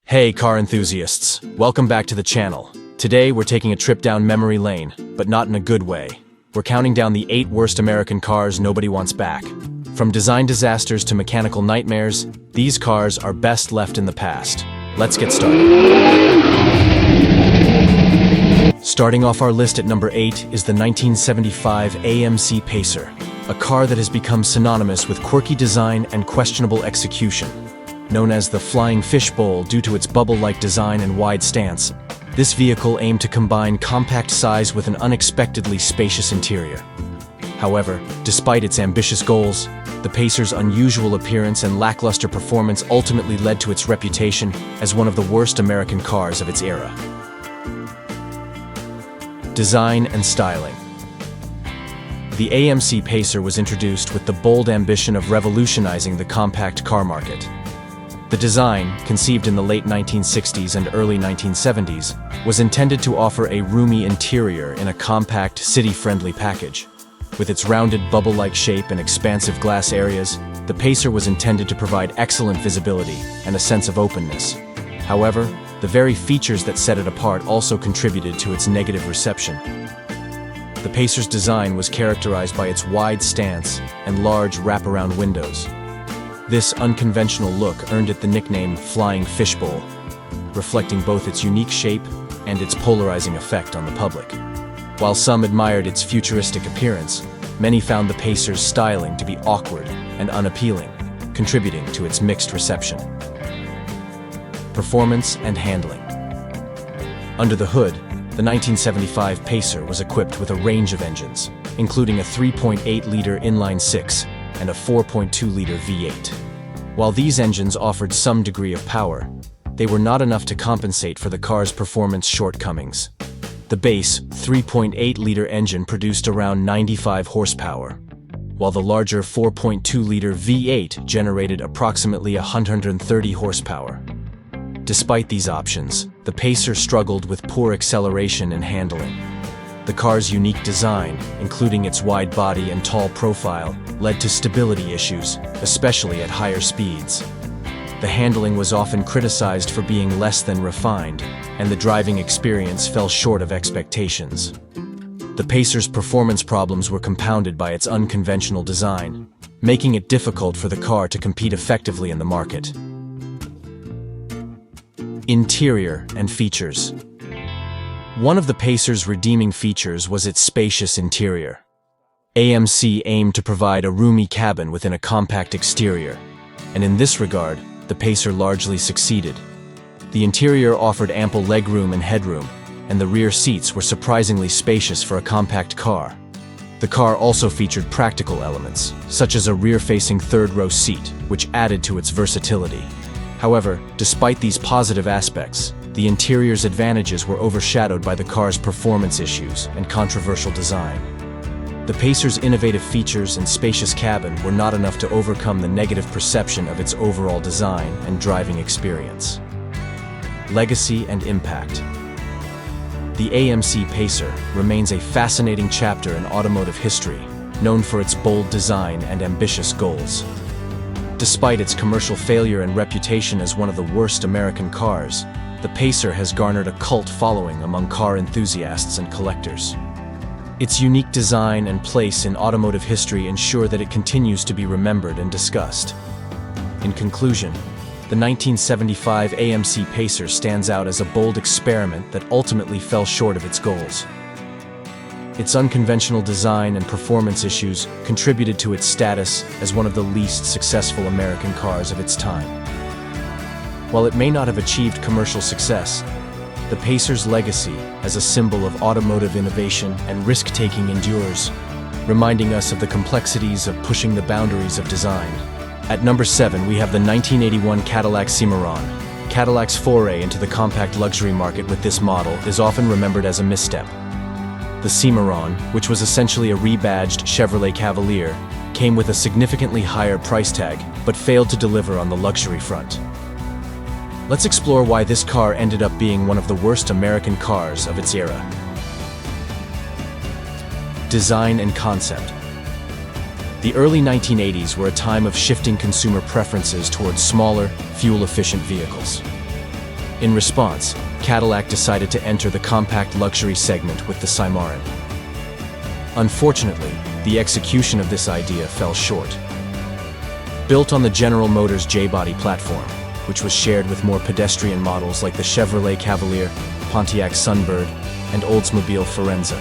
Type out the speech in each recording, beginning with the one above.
Hey car enthusiasts, welcome back to the channel. Today we're taking a trip down memory lane, but not in a good way. We're counting down the 8 worst American cars nobody wants back. From design disasters to mechanical nightmares, these cars are best left in the past. Let's get started. Starting off our list at number 8 is the 1975 AMC Pacer, a car that has become synonymous with quirky design and questionable execution. Known as the Flying Fishbowl due to its bubble-like design and wide stance, this vehicle aimed to combine compact size with an unexpectedly spacious interior. However, despite its ambitious goals, the Pacer's unusual appearance and lackluster performance ultimately led to its reputation as one of the worst American cars of its era. Design and styling. The AMC Pacer was introduced with the bold ambition of revolutionizing the compact car market. The design, conceived in the late 1960s and early 1970s, was intended to offer a roomy interior in a compact, city-friendly package. With its rounded bubble-like shape and expansive glass areas, the Pacer was intended to provide excellent visibility and a sense of openness. However, the very features that set it apart also contributed to its negative reception. The Pacer's design was characterized by its wide stance and large wraparound windows. This unconventional look earned it the nickname Flying Fishbowl, reflecting both its unique shape and its polarizing effect on the public. While some admired its futuristic appearance, many found the Pacer's styling to be awkward and unappealing, contributing to its mixed reception. Performance and handling. Under the hood, the 1975 Pacer was equipped with a range of engines, including a 3.8-liter inline-six and a 4.2-liter V8. While these engines offered some degree of power, they were not enough to compensate for the car's performance shortcomings. The base 3.8-liter engine produced around 95 horsepower, while the larger 4.2-liter V8 generated approximately 130 horsepower. Despite these options, the Pacer struggled with poor acceleration and handling. The car's unique design, including its wide body and tall profile, led to stability issues, especially at higher speeds. The handling was often criticized for being less than refined, and the driving experience fell short of expectations. The Pacer's performance problems were compounded by its unconventional design, making it difficult for the car to compete effectively in the market. Interior and features. One of the Pacer's redeeming features was its spacious interior. AMC aimed to provide a roomy cabin within a compact exterior, and in this regard, the Pacer largely succeeded. The interior offered ample legroom and headroom, and the rear seats were surprisingly spacious for a compact car. The car also featured practical elements, such as a rear-facing third-row seat, which added to its versatility. However, despite these positive aspects, the interior's advantages were overshadowed by the car's performance issues and controversial design. The Pacer's innovative features and spacious cabin were not enough to overcome the negative perception of its overall design and driving experience. Legacy and impact. The AMC Pacer remains a fascinating chapter in automotive history, known for its bold design and ambitious goals. Despite its commercial failure and reputation as one of the worst American cars, the Pacer has garnered a cult following among car enthusiasts and collectors. Its unique design and place in automotive history ensure that it continues to be remembered and discussed. In conclusion, the 1975 AMC Pacer stands out as a bold experiment that ultimately fell short of its goals. Its unconventional design and performance issues contributed to its status as one of the least successful American cars of its time. While it may not have achieved commercial success, the Pacer's legacy as a symbol of automotive innovation and risk-taking endures, reminding us of the complexities of pushing the boundaries of design. At number 7, we have the 1981 Cadillac Cimarron. Cadillac's foray into the compact luxury market with this model is often remembered as a misstep. The Cimarron, which was essentially a rebadged Chevrolet Cavalier, came with a significantly higher price tag, but failed to deliver on the luxury front. Let's explore why this car ended up being one of the worst American cars of its era. Design and concept. The early 1980s were a time of shifting consumer preferences towards smaller, fuel-efficient vehicles. In response, Cadillac decided to enter the compact luxury segment with the Cimarron. Unfortunately, the execution of this idea fell short. Built on the General Motors J-body platform, which was shared with more pedestrian models like the Chevrolet Cavalier, Pontiac Sunbird, and Oldsmobile Forenza.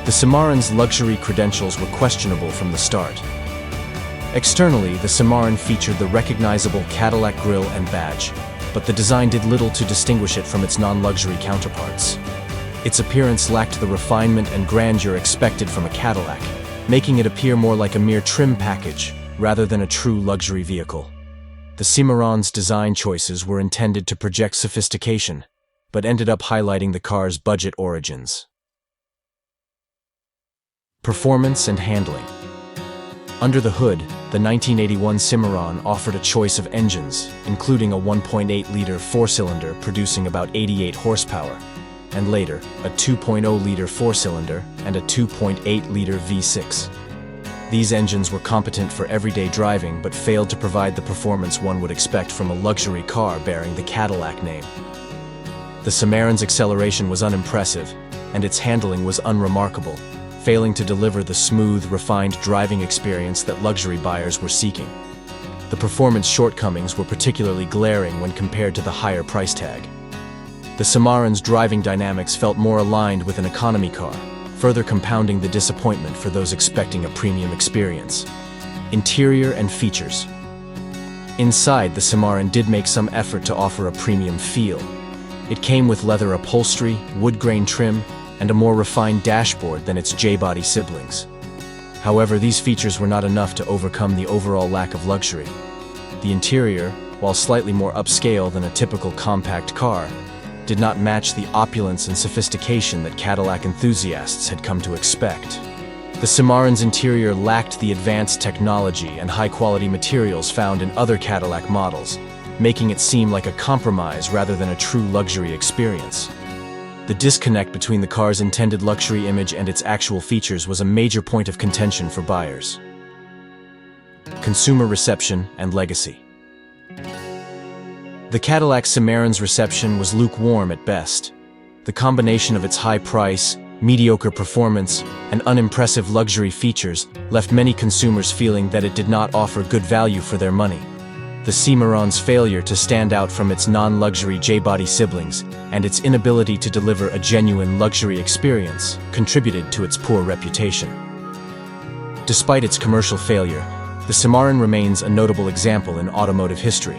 The Cimarron's luxury credentials were questionable from the start. Externally, the Cimarron featured the recognizable Cadillac grille and badge, but the design did little to distinguish it from its non-luxury counterparts. Its appearance lacked the refinement and grandeur expected from a Cadillac, making it appear more like a mere trim package rather than a true luxury vehicle. The Cimarron's design choices were intended to project sophistication, but ended up highlighting the car's budget origins. Performance and handling. Under the hood, the 1981 Cimarron offered a choice of engines, including a 1.8-liter four-cylinder producing about 88 horsepower, and later, a 2.0-liter four-cylinder and a 2.8-liter V6. These engines were competent for everyday driving but failed to provide the performance one would expect from a luxury car bearing the Cadillac name. The Cimarron's acceleration was unimpressive, and its handling was unremarkable, failing to deliver the smooth, refined driving experience that luxury buyers were seeking. The performance shortcomings were particularly glaring when compared to the higher price tag. The Cimarron's driving dynamics felt more aligned with an economy car, further compounding the disappointment for those expecting a premium experience. Interior and features. Inside, the Cimarron did make some effort to offer a premium feel. It came with leather upholstery, wood grain trim, and a more refined dashboard than its J-body siblings. However, these features were not enough to overcome the overall lack of luxury. The interior, while slightly more upscale than a typical compact car, did not match the opulence and sophistication that Cadillac enthusiasts had come to expect. The Cimarron's interior lacked the advanced technology and high-quality materials found in other Cadillac models, making it seem like a compromise rather than a true luxury experience. The disconnect between the car's intended luxury image and its actual features was a major point of contention for buyers. Consumer reception and legacy. The Cadillac Cimarron's reception was lukewarm at best. The combination of its high price, mediocre performance, and unimpressive luxury features left many consumers feeling that it did not offer good value for their money. The Cimarron's failure to stand out from its non-luxury J-body siblings and its inability to deliver a genuine luxury experience contributed to its poor reputation. Despite its commercial failure, the Cimarron remains a notable example in automotive history.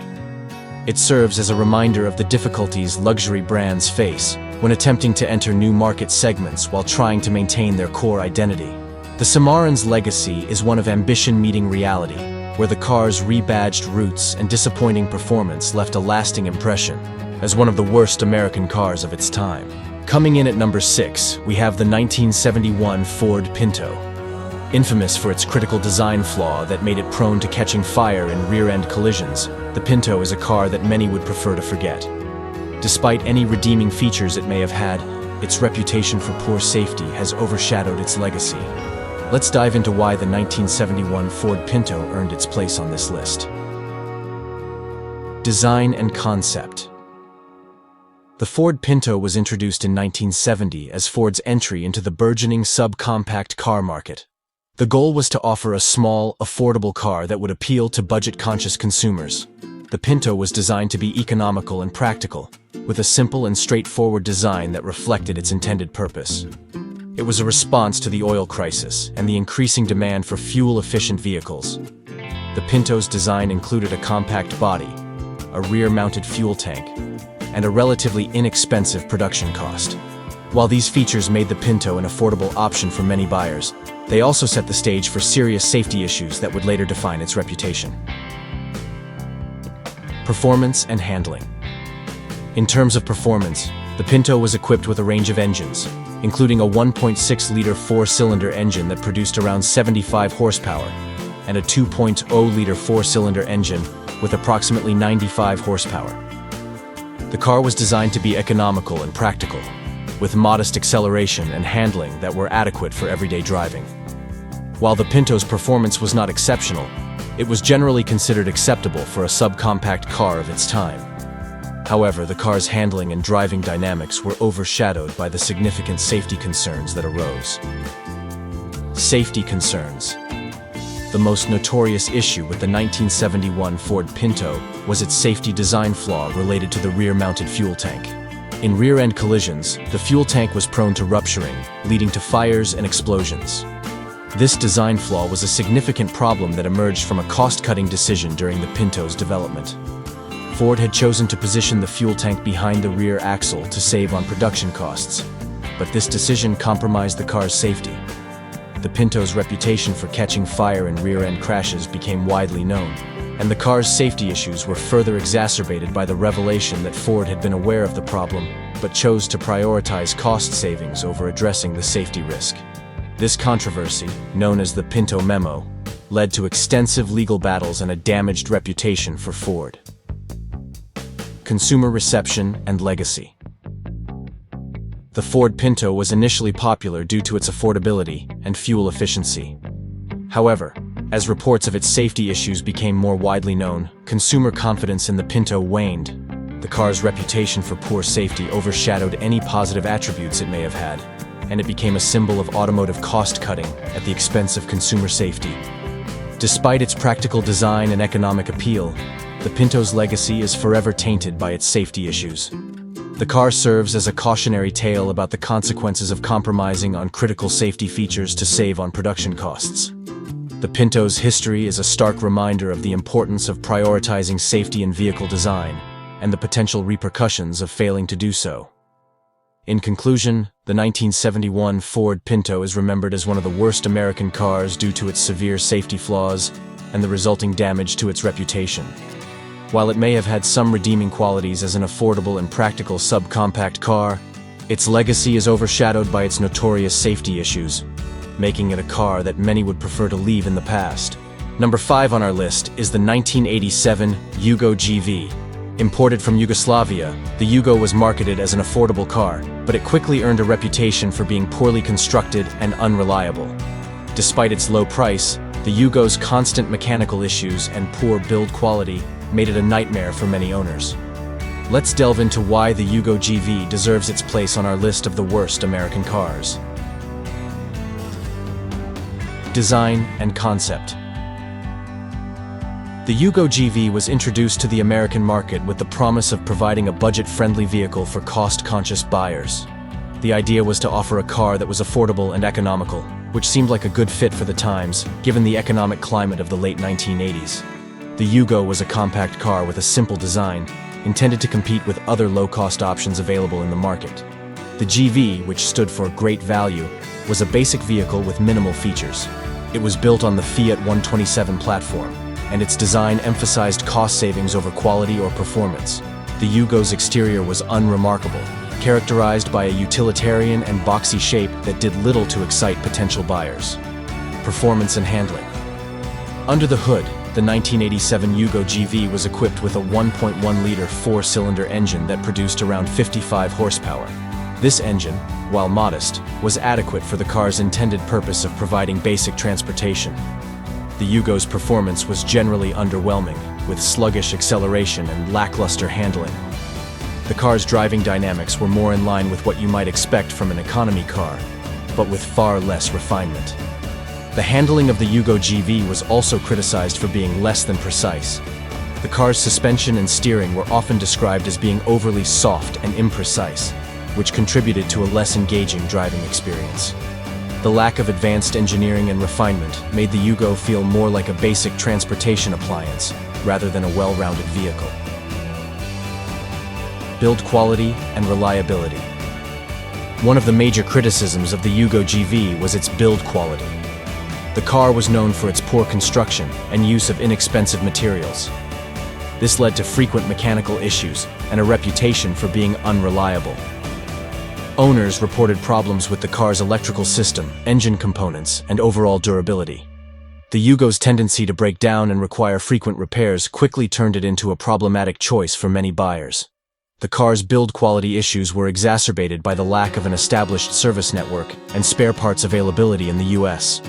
It serves as a reminder of the difficulties luxury brands face when attempting to enter new market segments while trying to maintain their core identity. The Cimarron's legacy is one of ambition meeting reality, where the car's rebadged roots and disappointing performance left a lasting impression as one of the worst American cars of its time. Coming in at number 6, we have the 1971 Ford Pinto. Infamous for its critical design flaw that made it prone to catching fire in rear-end collisions, the Pinto is a car that many would prefer to forget. Despite any redeeming features it may have had, its reputation for poor safety has overshadowed its legacy. Let's dive into why the 1971 Ford Pinto earned its place on this list. Design and concept. The Ford Pinto was introduced in 1970 as Ford's entry into the burgeoning subcompact car market. The goal was to offer a small, affordable car that would appeal to budget-conscious consumers. The Pinto was designed to be economical and practical, with a simple and straightforward design that reflected its intended purpose. It was a response to the oil crisis and the increasing demand for fuel-efficient vehicles. The Pinto's design included a compact body, a rear-mounted fuel tank, and a relatively inexpensive production cost. While these features made the Pinto an affordable option for many buyers, they also set the stage for serious safety issues that would later define its reputation. Performance and handling. In terms of performance, the Pinto was equipped with a range of engines, including a 1.6-liter four-cylinder engine that produced around 75 horsepower, and a 2.0-liter four-cylinder engine with approximately 95 horsepower. The car was designed to be economical and practical, with modest acceleration and handling that were adequate for everyday driving. While the Pinto's performance was not exceptional, it was generally considered acceptable for a subcompact car of its time. However, the car's handling and driving dynamics were overshadowed by the significant safety concerns that arose. Safety concerns. The most notorious issue with the 1971 Ford Pinto was its safety design flaw related to the rear-mounted fuel tank. In rear-end collisions, the fuel tank was prone to rupturing, leading to fires and explosions. This design flaw was a significant problem that emerged from a cost-cutting decision during the Pinto's development. Ford had chosen to position the fuel tank behind the rear axle to save on production costs, but this decision compromised the car's safety. The Pinto's reputation for catching fire in rear-end crashes became widely known, and the car's safety issues were further exacerbated by the revelation that Ford had been aware of the problem, but chose to prioritize cost savings over addressing the safety risk. This controversy, known as the Pinto Memo, led to extensive legal battles and a damaged reputation for Ford. Consumer reception and legacy. The Ford Pinto was initially popular due to its affordability and fuel efficiency. However, as reports of its safety issues became more widely known, consumer confidence in the Pinto waned. The car's reputation for poor safety overshadowed any positive attributes it may have had, and it became a symbol of automotive cost-cutting at the expense of consumer safety. Despite its practical design and economic appeal, the Pinto's legacy is forever tainted by its safety issues. The car serves as a cautionary tale about the consequences of compromising on critical safety features to save on production costs. The Pinto's history is a stark reminder of the importance of prioritizing safety in vehicle design and the potential repercussions of failing to do so. In conclusion, the 1971 Ford Pinto is remembered as one of the worst American cars due to its severe safety flaws and the resulting damage to its reputation. While it may have had some redeeming qualities as an affordable and practical subcompact car, its legacy is overshadowed by its notorious safety issues, making it a car that many would prefer to leave in the past. Number 5 on our list is the 1987 Yugo GV. Imported from Yugoslavia, the Yugo was marketed as an affordable car, but it quickly earned a reputation for being poorly constructed and unreliable. Despite its low price, the Yugo's constant mechanical issues and poor build quality made it a nightmare for many owners. Let's delve into why the Yugo GV deserves its place on our list of the worst American cars. Design and concept. The Yugo GV was introduced to the American market with the promise of providing a budget-friendly vehicle for cost-conscious buyers. The idea was to offer a car that was affordable and economical, which seemed like a good fit for the times, given the economic climate of the late 1980s. The Yugo was a compact car with a simple design, intended to compete with other low-cost options available in the market. The GV, which stood for Great Value, was a basic vehicle with minimal features. It was built on the Fiat 127 platform, and its design emphasized cost savings over quality or performance. The Yugo's exterior was unremarkable, characterized by a utilitarian and boxy shape that did little to excite potential buyers. Performance and handling. Under the hood, the 1987 Yugo GV was equipped with a 1.1-liter four-cylinder engine that produced around 55 horsepower. This engine, while modest, was adequate for the car's intended purpose of providing basic transportation. The Yugo's performance was generally underwhelming, with sluggish acceleration and lackluster handling. The car's driving dynamics were more in line with what you might expect from an economy car, but with far less refinement. The handling of the Yugo GV was also criticized for being less than precise. The car's suspension and steering were often described as being overly soft and imprecise, which contributed to a less engaging driving experience. The lack of advanced engineering and refinement made the Yugo feel more like a basic transportation appliance rather than a well-rounded vehicle. Build quality and reliability. One of the major criticisms of the Yugo GV was its build quality. The car was known for its poor construction and use of inexpensive materials. This led to frequent mechanical issues and a reputation for being unreliable. Owners reported problems with the car's electrical system, engine components, and overall durability. The Yugo's tendency to break down and require frequent repairs quickly turned it into a problematic choice for many buyers. The car's build quality issues were exacerbated by the lack of an established service network and spare parts availability in the US.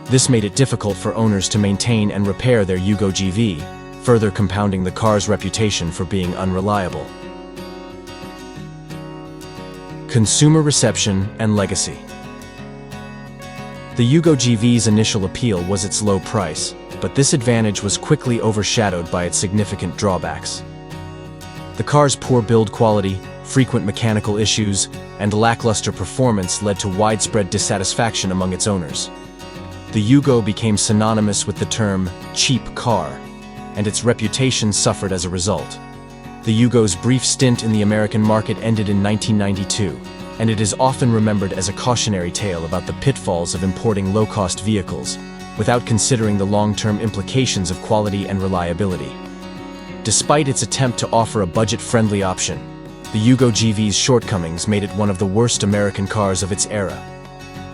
This made it difficult for owners to maintain and repair their Yugo GV, further compounding the car's reputation for being unreliable. Consumer reception and legacy. The Yugo GV's initial appeal was its low price, but this advantage was quickly overshadowed by its significant drawbacks. The car's poor build quality, frequent mechanical issues, and lackluster performance led to widespread dissatisfaction among its owners. The Yugo became synonymous with the term cheap car, and its reputation suffered as a result. The Yugo's brief stint in the American market ended in 1992, and it is often remembered as a cautionary tale about the pitfalls of importing low-cost vehicles, without considering the long-term implications of quality and reliability. Despite its attempt to offer a budget-friendly option, the Yugo GV's shortcomings made it one of the worst American cars of its era.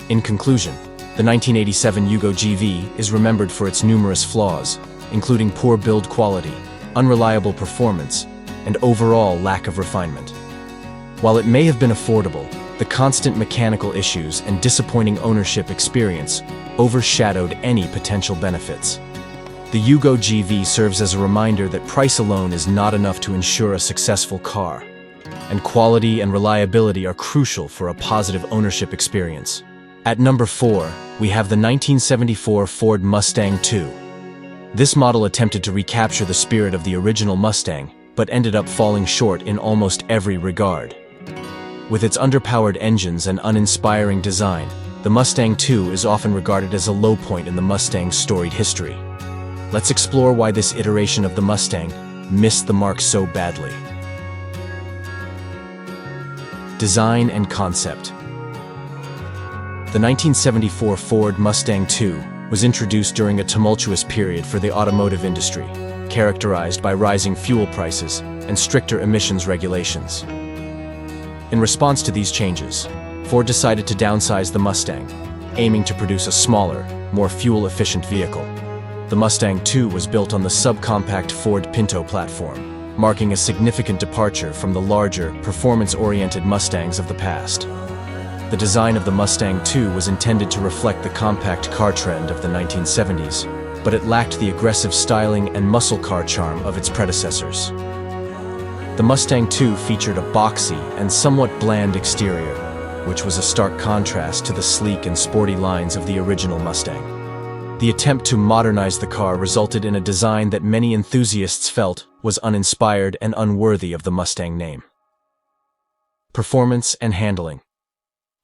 In conclusion, the 1987 Yugo GV is remembered for its numerous flaws, including poor build quality, unreliable performance, and overall lack of refinement. While it may have been affordable, the constant mechanical issues and disappointing ownership experience overshadowed any potential benefits. The Yugo GV serves as a reminder that price alone is not enough to ensure a successful car, and quality and reliability are crucial for a positive ownership experience. At number 4, we have the 1974 Ford Mustang II. This model attempted to recapture the spirit of the original Mustang, but ended up falling short in almost every regard. With its underpowered engines and uninspiring design, the Mustang II is often regarded as a low point in the Mustang's storied history. Let's explore why this iteration of the Mustang missed the mark so badly. Design and concept. The 1974 Ford Mustang II was introduced during a tumultuous period for the automotive industry, characterized by rising fuel prices and stricter emissions regulations. In response to these changes, Ford decided to downsize the Mustang, aiming to produce a smaller, more fuel-efficient vehicle. The Mustang II was built on the subcompact Ford Pinto platform, marking a significant departure from the larger, performance-oriented Mustangs of the past. The design of the Mustang II was intended to reflect the compact car trend of the 1970s, but it lacked the aggressive styling and muscle car charm of its predecessors. The Mustang II featured a boxy and somewhat bland exterior, which was a stark contrast to the sleek and sporty lines of the original Mustang. The attempt to modernize the car resulted in a design that many enthusiasts felt was uninspired and unworthy of the Mustang name. Performance and handling.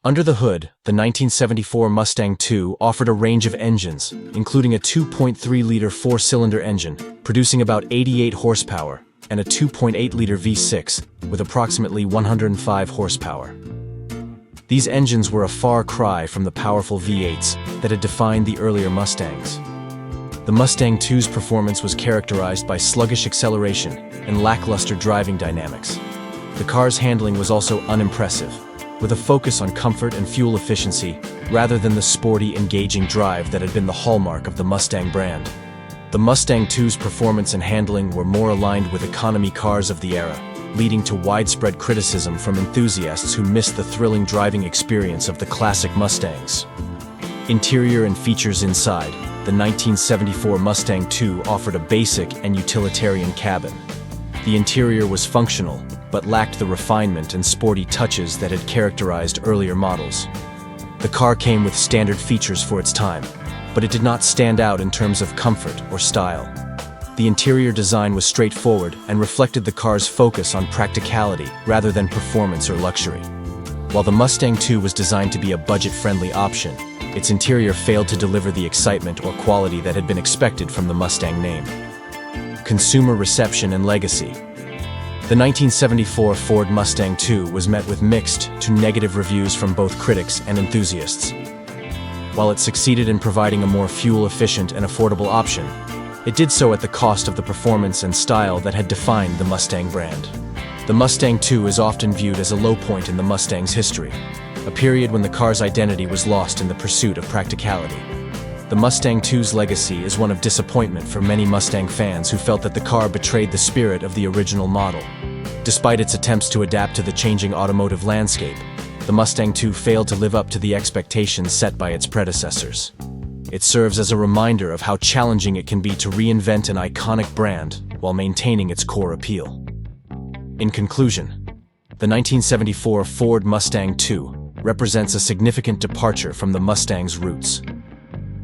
Under the hood, the 1974 Mustang II offered a range of engines, including a 2.3-liter four-cylinder engine, producing about 88 horsepower, and a 2.8-liter V6, with approximately 105 horsepower. These engines were a far cry from the powerful V8s that had defined the earlier Mustangs. The Mustang II's performance was characterized by sluggish acceleration and lackluster driving dynamics. The car's handling was also unimpressive, with a focus on comfort and fuel efficiency rather than the sporty, engaging drive that had been the hallmark of the Mustang brand. The Mustang II's performance and handling were more aligned with economy cars of the era, leading to widespread criticism from enthusiasts who missed the thrilling driving experience of the classic Mustangs. Interior and features inside, the 1974 Mustang II offered a basic and utilitarian cabin. The interior was functional, but lacked the refinement and sporty touches that had characterized earlier models. The car came with standard features for its time, but it did not stand out in terms of comfort or style. The interior design was straightforward and reflected the car's focus on practicality rather than performance or luxury. While the Mustang II was designed to be a budget-friendly option, its interior failed to deliver the excitement or quality that had been expected from the Mustang name. Consumer reception and legacy. The 1974 Ford Mustang II was met with mixed to negative reviews from both critics and enthusiasts. While it succeeded in providing a more fuel-efficient and affordable option, it did so at the cost of the performance and style that had defined the Mustang brand. The Mustang II is often viewed as a low point in the Mustang's history, a period when the car's identity was lost in the pursuit of practicality. The Mustang II's legacy is one of disappointment for many Mustang fans who felt that the car betrayed the spirit of the original model. Despite its attempts to adapt to the changing automotive landscape, the Mustang II failed to live up to the expectations set by its predecessors. It serves as a reminder of how challenging it can be to reinvent an iconic brand while maintaining its core appeal. In conclusion, The 1974 Ford Mustang II represents a significant departure from the Mustang's roots.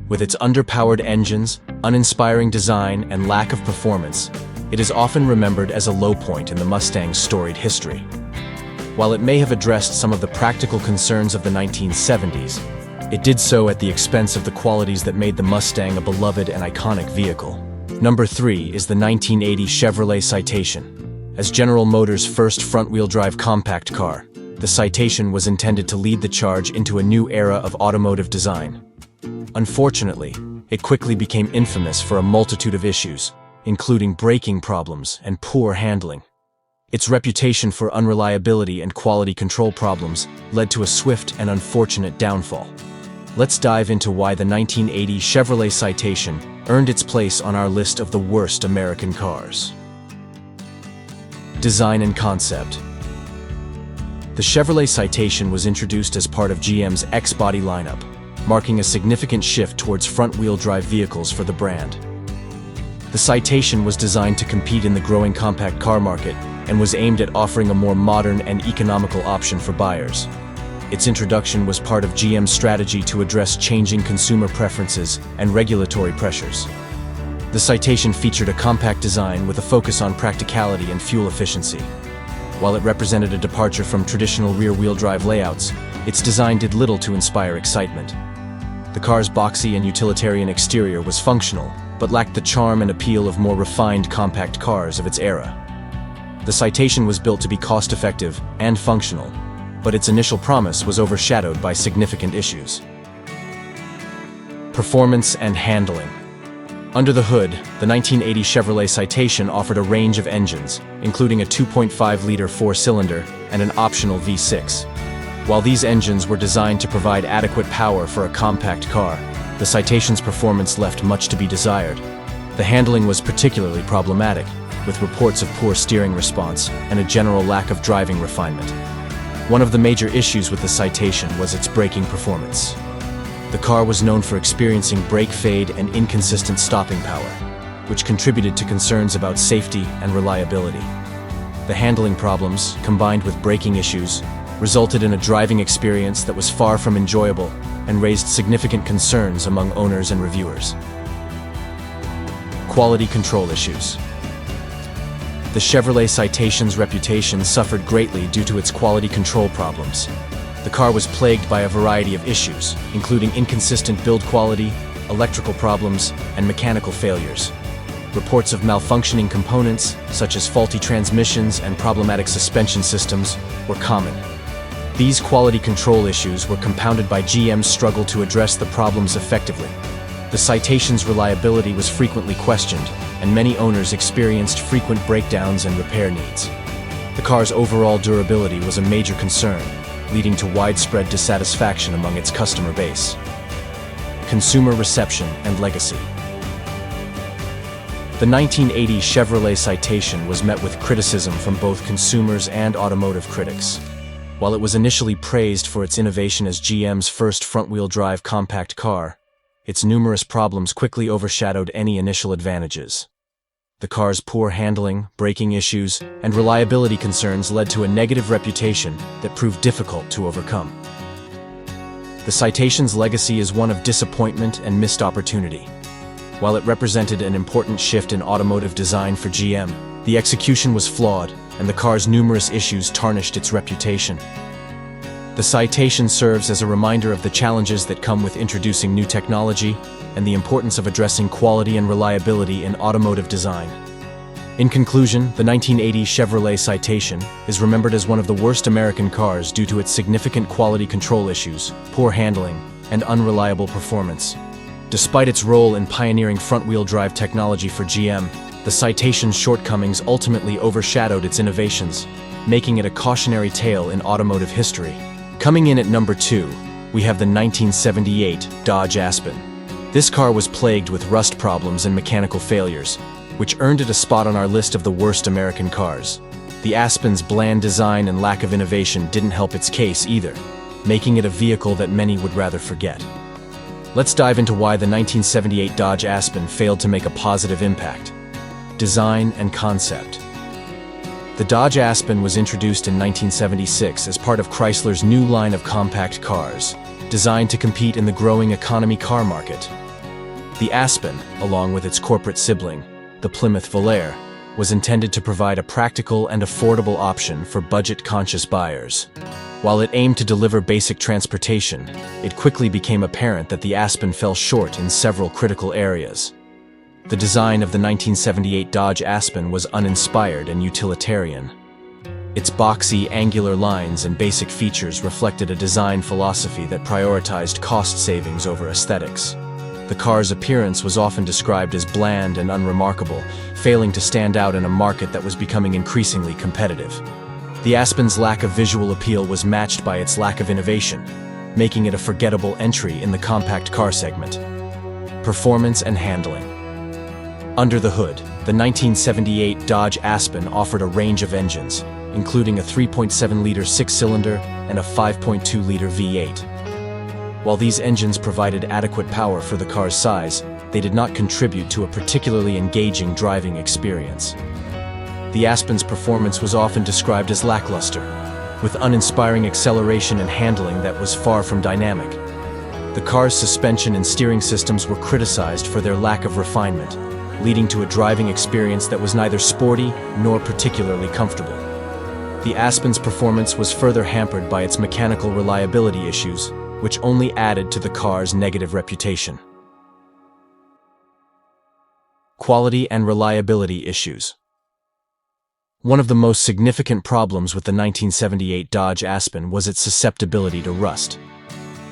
With its underpowered engines, uninspiring design, and lack of performance, it is often remembered as a low point in the Mustang's storied history. While it may have addressed some of the practical concerns of the 1970s, it did so at the expense of the qualities that made the Mustang a beloved and iconic vehicle. Number 3 is the 1980 Chevrolet Citation. As General Motors' first front-wheel drive compact car, the Citation was intended to lead the charge into a new era of automotive design. Unfortunately, it quickly became infamous for a multitude of issues, including braking problems and poor handling. Its reputation for unreliability and quality control problems led to a swift and unfortunate downfall. Let's dive into why the 1980 Chevrolet Citation earned its place on our list of the worst American cars. Design and concept. The Chevrolet Citation was introduced as part of GM's X-Body lineup, marking a significant shift towards front-wheel drive vehicles for the brand. The Citation was designed to compete in the growing compact car market and was aimed at offering a more modern and economical option for buyers. Its introduction was part of GM's strategy to address changing consumer preferences and regulatory pressures. The Citation featured a compact design with a focus on practicality and fuel efficiency. While it represented a departure from traditional rear-wheel drive layouts, its design did little to inspire excitement. The car's boxy and utilitarian exterior was functional, but lacked the charm and appeal of more refined compact cars of its era. The Citation was built to be cost-effective and functional, but its initial promise was overshadowed by significant issues. Performance and handling. Under the hood, the 1980 Chevrolet Citation offered a range of engines, including a 2.5-liter four-cylinder and an optional V6. While these engines were designed to provide adequate power for a compact car, the Citation's performance left much to be desired. The handling was particularly problematic, with reports of poor steering response and a general lack of driving refinement. One of the major issues with the Citation was its braking performance. The car was known for experiencing brake fade and inconsistent stopping power, which contributed to concerns about safety and reliability. The handling problems, combined with braking issues, resulted in a driving experience that was far from enjoyable and raised significant concerns among owners and reviewers. Quality control issues. The Chevrolet Citation's reputation suffered greatly due to its quality control problems. The car was plagued by a variety of issues, including inconsistent build quality, electrical problems, and mechanical failures. Reports of malfunctioning components, such as faulty transmissions and problematic suspension systems, were common. These quality control issues were compounded by GM's struggle to address the problems effectively. The Citation's reliability was frequently questioned, and many owners experienced frequent breakdowns and repair needs. The car's overall durability was a major concern, leading to widespread dissatisfaction among its customer base. Consumer reception and legacy. The 1980 Chevrolet Citation was met with criticism from both consumers and automotive critics. While it was initially praised for its innovation as GM's first front-wheel drive compact car, its numerous problems quickly overshadowed any initial advantages. The car's poor handling, braking issues, and reliability concerns led to a negative reputation that proved difficult to overcome. The Citation's legacy is one of disappointment and missed opportunity. While it represented an important shift in automotive design for GM, the execution was flawed, and the car's numerous issues tarnished its reputation. The Citation serves as a reminder of the challenges that come with introducing new technology and the importance of addressing quality and reliability in automotive design. In conclusion, the 1980 Chevrolet Citation is remembered as one of the worst American cars due to its significant quality control issues, poor handling, and unreliable performance. Despite its role in pioneering front-wheel drive technology for GM, the Citation's shortcomings ultimately overshadowed its innovations, making it a cautionary tale in automotive history. Coming in at number 2, we have the 1978 Dodge Aspen. This car was plagued with rust problems and mechanical failures, which earned it a spot on our list of the worst American cars. The Aspen's bland design and lack of innovation didn't help its case either, making it a vehicle that many would rather forget. Let's dive into why the 1978 Dodge Aspen failed to make a positive impact. Design and concept. The Dodge Aspen was introduced in 1976 as part of Chrysler's new line of compact cars, designed to compete in the growing economy car market. The Aspen, along with its corporate sibling, the Plymouth Volare, was intended to provide a practical and affordable option for budget-conscious buyers. While it aimed to deliver basic transportation, it quickly became apparent that the Aspen fell short in several critical areas. The design of the 1978 Dodge Aspen was uninspired and utilitarian. Its boxy, angular lines and basic features reflected a design philosophy that prioritized cost savings over aesthetics. The car's appearance was often described as bland and unremarkable, failing to stand out in a market that was becoming increasingly competitive. The Aspen's lack of visual appeal was matched by its lack of innovation, making it a forgettable entry in the compact car segment. Performance and handling. Under the hood, the 1978 Dodge Aspen offered a range of engines, including a 3.7-liter six-cylinder and a 5.2-liter V8. While these engines provided adequate power for the car's size, they did not contribute to a particularly engaging driving experience. The Aspen's performance was often described as lackluster, with uninspiring acceleration and handling that was far from dynamic. The car's suspension and steering systems were criticized for their lack of refinement, leading to a driving experience that was neither sporty nor particularly comfortable. The Aspen's performance was further hampered by its mechanical reliability issues, which only added to the car's negative reputation. Quality and reliability issues. One of the most significant problems with the 1978 Dodge Aspen was its susceptibility to rust.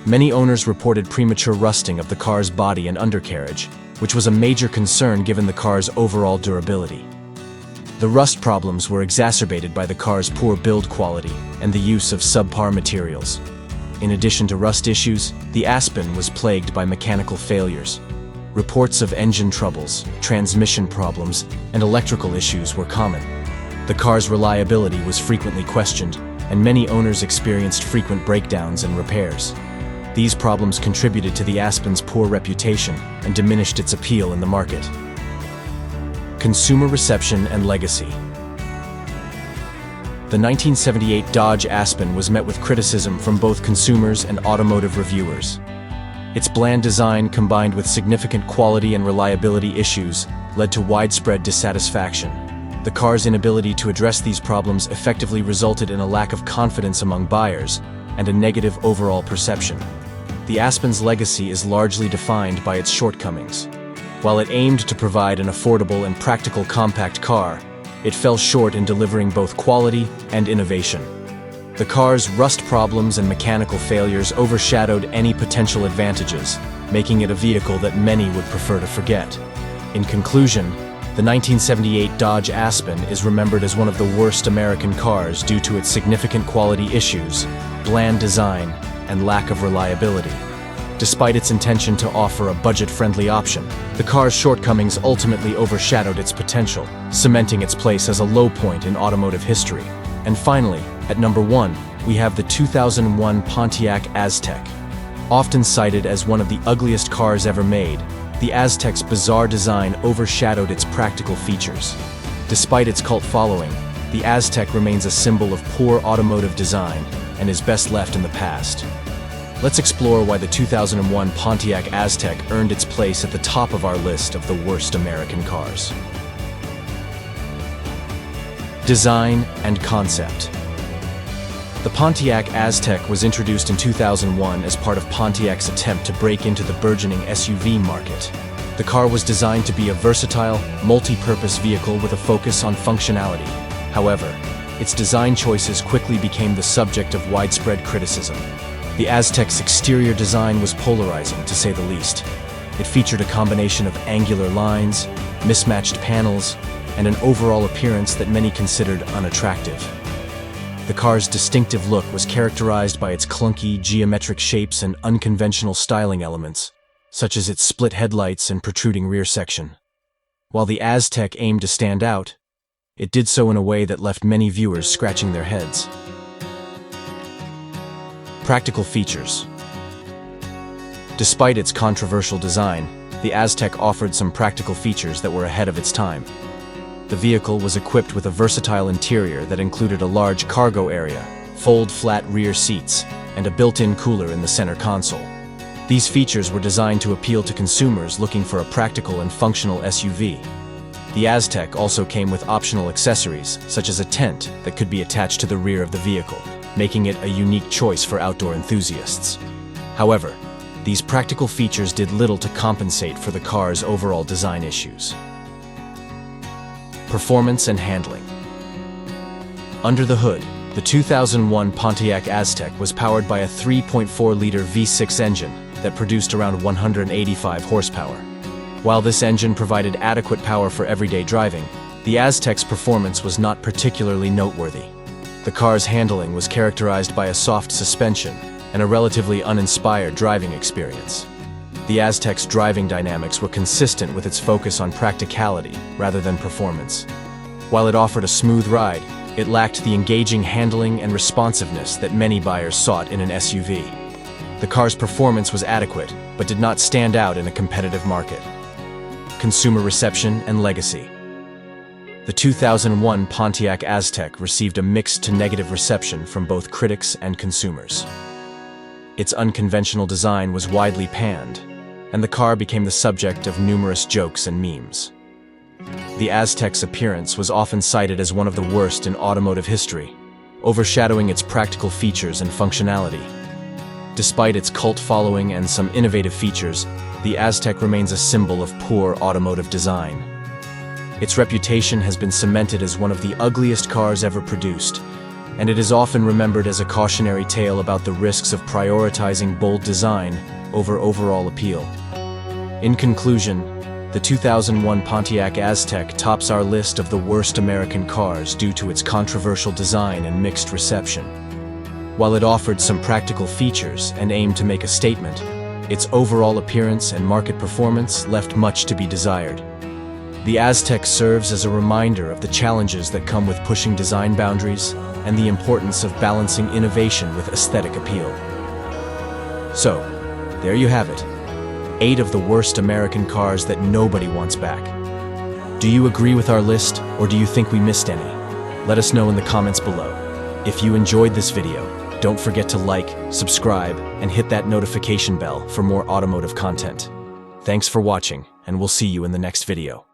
Many owners reported premature rusting of the car's body and undercarriage, which was a major concern given the car's overall durability. The rust problems were exacerbated by the car's poor build quality and the use of subpar materials. In addition to rust issues, the Aspen was plagued by mechanical failures. Reports of engine troubles, transmission problems, and electrical issues were common. The car's reliability was frequently questioned, and many owners experienced frequent breakdowns and repairs. These problems contributed to the Aspen's poor reputation and diminished its appeal in the market. Consumer reception and legacy. The 1978 Dodge Aspen was met with criticism from both consumers and automotive reviewers. Its bland design, combined with significant quality and reliability issues, led to widespread dissatisfaction. The car's inability to address these problems effectively resulted in a lack of confidence among buyers and a negative overall perception. The Aspen's legacy is largely defined by its shortcomings. While it aimed to provide an affordable and practical compact car, it fell short in delivering both quality and innovation. The car's rust problems and mechanical failures overshadowed any potential advantages, making it a vehicle that many would prefer to forget. In conclusion, the 1978 Dodge Aspen is remembered as one of the worst American cars due to its significant quality issues, bland design, and lack of reliability. Despite its intention to offer a budget-friendly option, the car's shortcomings ultimately overshadowed its potential, cementing its place as a low point in automotive history. And finally, at number 1, we have the 2001 Pontiac Aztek. Often cited as one of the ugliest cars ever made, the Aztek's bizarre design overshadowed its practical features. Despite its cult following, the Aztek remains a symbol of poor automotive design and is best left in the past. Let's explore why the 2001 Pontiac Aztek earned its place at the top of our list of the worst American cars. Design and concept. The Pontiac Aztek was introduced in 2001 as part of Pontiac's attempt to break into the burgeoning SUV market. The car was designed to be a versatile, multi-purpose vehicle with a focus on functionality. However, its design choices quickly became the subject of widespread criticism. The Aztek's exterior design was polarizing, to say the least. It featured a combination of angular lines, mismatched panels, and an overall appearance that many considered unattractive. The car's distinctive look was characterized by its clunky, geometric shapes and unconventional styling elements, such as its split headlights and protruding rear section. While the Aztek aimed to stand out, it did so in a way that left many viewers scratching their heads. Practical features. Despite its controversial design, the Aztek offered some practical features that were ahead of its time. The vehicle was equipped with a versatile interior that included a large cargo area, fold-flat rear seats, and a built-in cooler in the center console. These features were designed to appeal to consumers looking for a practical and functional SUV. The Aztek also came with optional accessories, such as a tent that could be attached to the rear of the vehicle, making it a unique choice for outdoor enthusiasts. However, these practical features did little to compensate for the car's overall design issues. Performance and handling. Under the hood, the 2001 Pontiac Aztek was powered by a 3.4-liter V6 engine that produced around 185 horsepower. While this engine provided adequate power for everyday driving, the Aztek's performance was not particularly noteworthy. The car's handling was characterized by a soft suspension and a relatively uninspired driving experience. The Aztek's driving dynamics were consistent with its focus on practicality rather than performance. While it offered a smooth ride, it lacked the engaging handling and responsiveness that many buyers sought in an SUV. The car's performance was adequate, but did not stand out in a competitive market. Consumer reception and legacy. The 2001 Pontiac Aztek received a mixed to negative reception from both critics and consumers. Its unconventional design was widely panned, and the car became the subject of numerous jokes and memes. The Aztek's appearance was often cited as one of the worst in automotive history, overshadowing its practical features and functionality. Despite its cult following and some innovative features, the Aztek remains a symbol of poor automotive design. Its reputation has been cemented as one of the ugliest cars ever produced, and it is often remembered as a cautionary tale about the risks of prioritizing bold design over overall appeal. In conclusion, the 2001 Pontiac Aztek tops our list of the worst American cars due to its controversial design and mixed reception. While it offered some practical features and aimed to make a statement, its overall appearance and market performance left much to be desired. The Aztek serves as a reminder of the challenges that come with pushing design boundaries and the importance of balancing innovation with aesthetic appeal. So, there you have it. 8 of the worst American cars that nobody wants back. Do you agree with our list, or do you think we missed any? Let us know in the comments below. If you enjoyed this video, don't forget to like, subscribe, and hit that notification bell for more automotive content. Thanks for watching, and we'll see you in the next video.